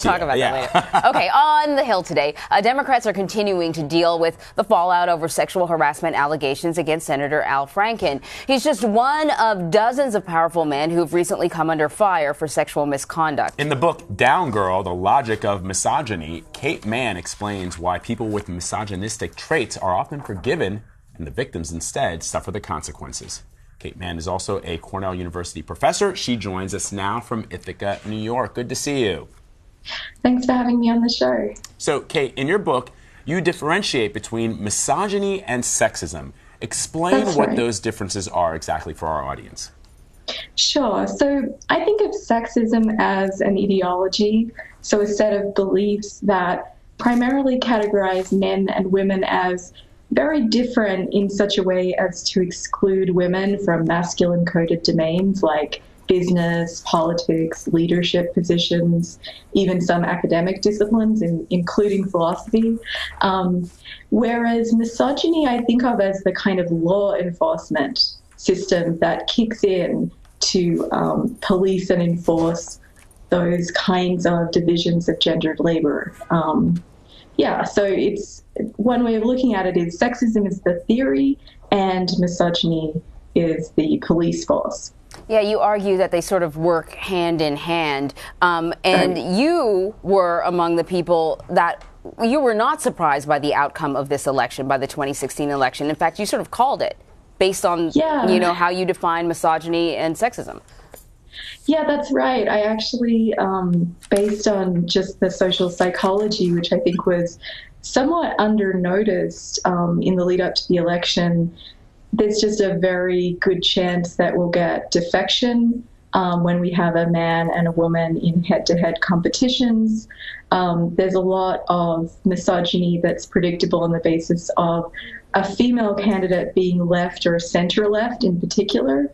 Talk about that later. Okay, on the Hill today, Democrats are continuing to deal with the fallout over sexual harassment allegations against Senator Al Franken. He's just one of dozens of powerful men who've recently come under fire for sexual misconduct. In the book Down Girl, The Logic of Misogyny, Kate Manne explains why people with misogynistic traits are often forgiven and the victims instead suffer the consequences. Kate Manne is also a Cornell University professor. She joins us now from Ithaca, New York. Good to see you. Thanks for having me on the show. So, Kate, in your book, you differentiate between misogyny and sexism. Explain what those differences are exactly for our audience. Sure. So I think of sexism as an ideology, so a set of beliefs that primarily categorize men and women as very different in such a way as to exclude women from masculine-coded domains like business, politics, leadership positions, even some academic disciplines, including philosophy. Whereas misogyny I think of as the kind of law enforcement system that kicks in to police and enforce those kinds of divisions of gendered labor. So it's one way of looking at it is sexism is the theory and misogyny is the police force. Yeah, you argue that they sort of work hand in hand. And you were among the people that you were not surprised by the outcome of this election, by the 2016 election. In fact, you sort of called it based on, how you define misogyny and sexism. Yeah, that's right. I actually, based on just the social psychology, which I think was somewhat under-noticed in the lead up to the election, there's just a very good chance that we'll get defection when we have a man and a woman in head-to-head competitions. There's a lot of misogyny that's predictable on the basis of a female candidate being left or center-left in particular.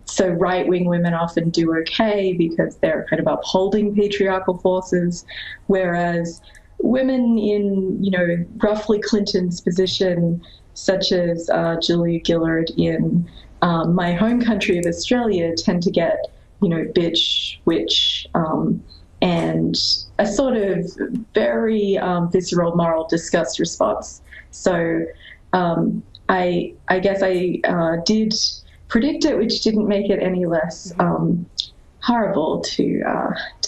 So right-wing women often do okay because they're kind of upholding patriarchal forces, whereas women in, roughly Clinton's position, such as Julia Gillard in my home country of Australia, tend to get, bitch, witch, and a sort of very visceral moral disgust response. So I guess I did predict it, which didn't make it any less horrible to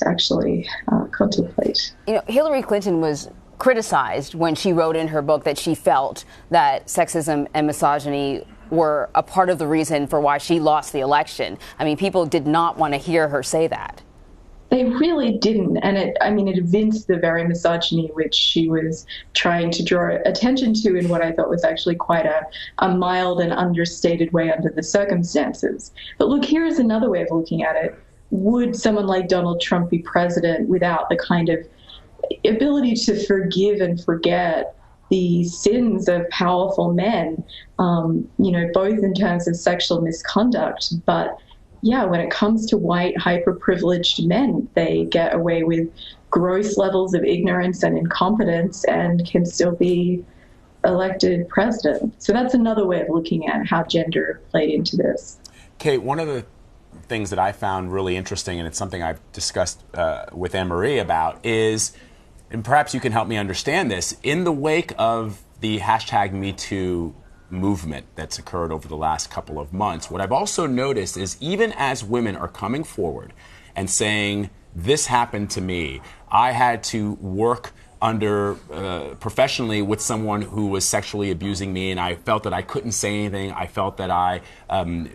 actually contemplate. Hillary Clinton was criticized when she wrote in her book that she felt that sexism and misogyny were a part of the reason for why she lost the election. I mean, people did not want to hear her say that. They really didn't. And it evinced the very misogyny which she was trying to draw attention to in what I thought was actually quite a mild and understated way under the circumstances. But look, here is another way of looking at it. Would someone like Donald Trump be president without the kind of ability to forgive and forget the sins of powerful men, both in terms of sexual misconduct, but when it comes to white, hyper-privileged men, they get away with gross levels of ignorance and incompetence and can still be elected president. So that's another way of looking at how gender played into this. Kate, one of the things that I found really interesting, and it's something I've discussed with Anne-Marie about, is, and perhaps you can help me understand this, in the wake of the hashtag #MeToo movement that's occurred over the last couple of months, what I've also noticed is even as women are coming forward and saying, this happened to me, I had to work under professionally with someone who was sexually abusing me and I felt that I couldn't say anything, I felt that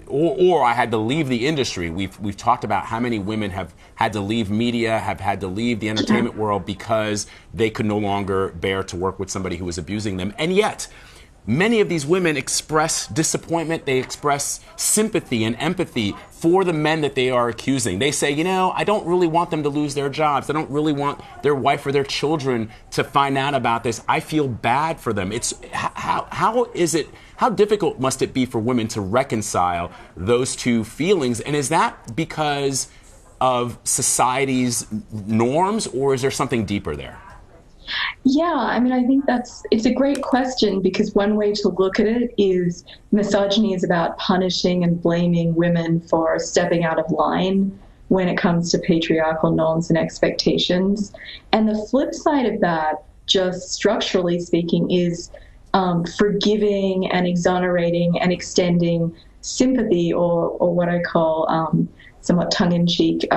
or I had to leave the industry. We've talked about how many women have had to leave media, have had to leave the entertainment world because they could no longer bear to work with somebody who was abusing them. And yet, many of these women express disappointment, they express sympathy and empathy for the men that they are accusing. They say, I don't really want them to lose their jobs. I don't really want their wife or their children to find out about this. I feel bad for them. It's how difficult must it be for women to reconcile those two feelings? And is that because of society's norms, or is there something deeper there? Yeah, I think it's a great question, because one way to look at it is misogyny is about punishing and blaming women for stepping out of line when it comes to patriarchal norms and expectations. And the flip side of that, just structurally speaking, is forgiving and exonerating and extending sympathy, or what I call somewhat tongue-in-cheek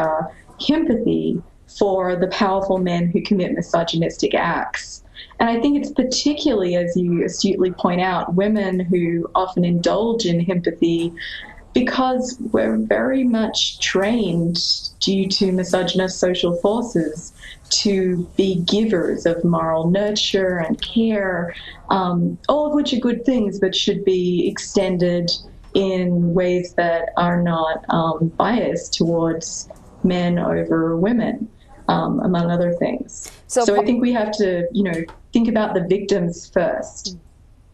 empathy for the powerful men who commit misogynistic acts. And I think it's particularly, as you astutely point out, women who often indulge in empathy because we're very much trained, due to misogynist social forces, to be givers of moral nurture and care, all of which are good things but should be extended in ways that are not biased towards men over women, among other things. So I think we have to, think about the victims first.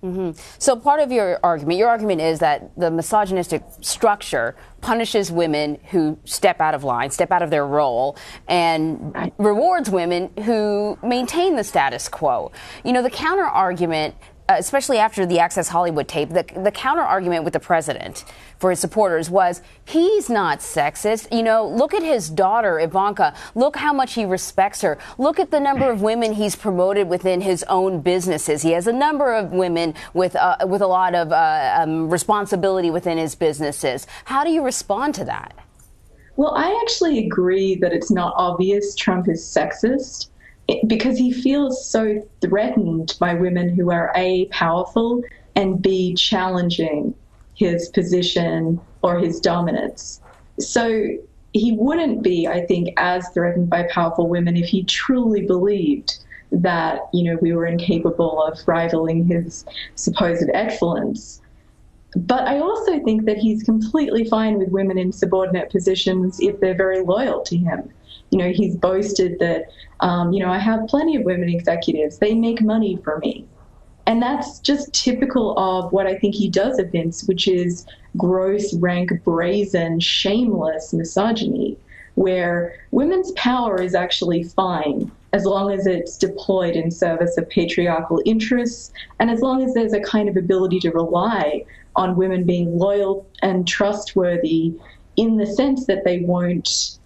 Mm-hmm. So part of your argument is that the misogynistic structure punishes women who step out of line, step out of their role, and rewards women who maintain the status quo. The counter argument, especially after the Access Hollywood tape, the counter argument with the president for his supporters was, he's not sexist. Look at his daughter, Ivanka. Look how much he respects her. Look at the number of women he's promoted within his own businesses. He has a number of women with a lot of responsibility within his businesses. How do you respond to that? Well, I actually agree that it's not obvious Trump is sexist, because he feels so threatened by women who are A, powerful, and B, challenging his position or his dominance. So he wouldn't be, I think, as threatened by powerful women if he truly believed that, we were incapable of rivaling his supposed excellence. But I also think that he's completely fine with women in subordinate positions if they're very loyal to him. He's boasted that, I have plenty of women executives. They make money for me. And that's just typical of what I think he does evince, which is gross, rank, brazen, shameless misogyny, where women's power is actually fine as long as it's deployed in service of patriarchal interests, and as long as there's a kind of ability to rely on women being loyal and trustworthy, in the sense that they won't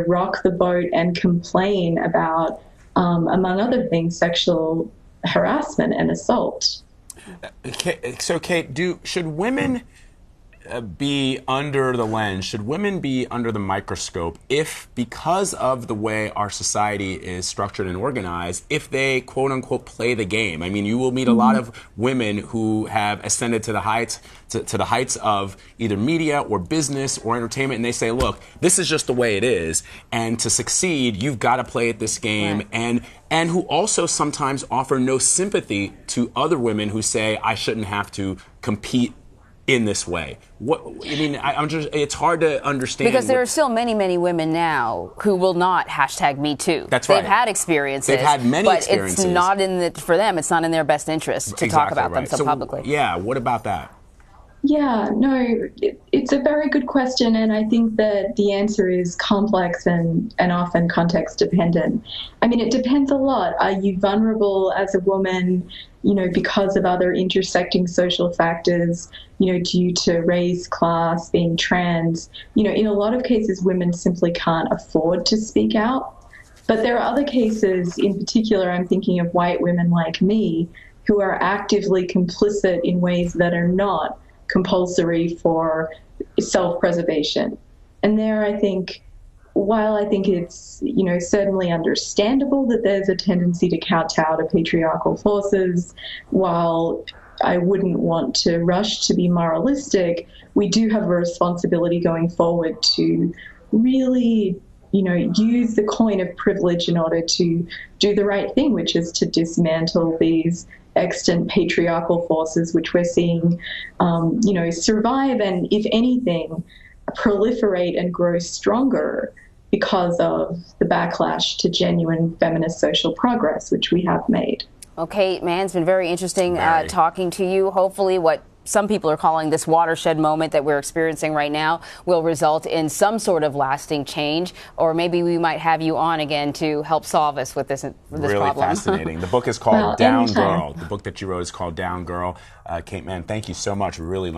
rock the boat and complain about, among other things, sexual harassment and assault. So, Kate, should women be under the lens, should women be under the microscope if, because of the way our society is structured and organized, if they, quote unquote, play the game? I mean, you will meet a lot of women who have ascended to the heights, to the heights of either media or business or entertainment, and they say, look, this is just the way it is, and to succeed, you've got to play at this game, right. And who also sometimes offer no sympathy to other women who say, I shouldn't have to compete in this way. It's hard to understand. Because there are still many, many women now who will not #MeToo. That's right. They've had experiences. They've had many experiences. But it's not for them, it's not in their best interest to talk about them so publicly. Yeah, what about that? Yeah, no, it's a very good question, and I think that the answer is complex and often context dependent. I mean, it depends a lot. Are you vulnerable as a woman, because of other intersecting social factors, due to race, class, being trans? In a lot of cases, women simply can't afford to speak out. But there are other cases, in particular, I'm thinking of white women like me, who are actively complicit in ways that are not compulsory for self-preservation. And there, I think, while I think it's, certainly understandable that there's a tendency to kowtow to patriarchal forces, while I wouldn't want to rush to be moralistic, we do have a responsibility going forward to really, use the coin of privilege in order to do the right thing, which is to dismantle these extant patriarchal forces, which we're seeing, survive and, if anything, proliferate and grow stronger because of the backlash to genuine feminist social progress, which we have made. Okay, man, it's been very interesting talking to you. Hopefully what some people are calling this watershed moment that we're experiencing right now will result in some sort of lasting change, or maybe we might have you on again to help solve us with this really problem. Fascinating. The book is called Down Girl. The book that you wrote is called Down Girl. Kate Manne, thank you so much. We really learned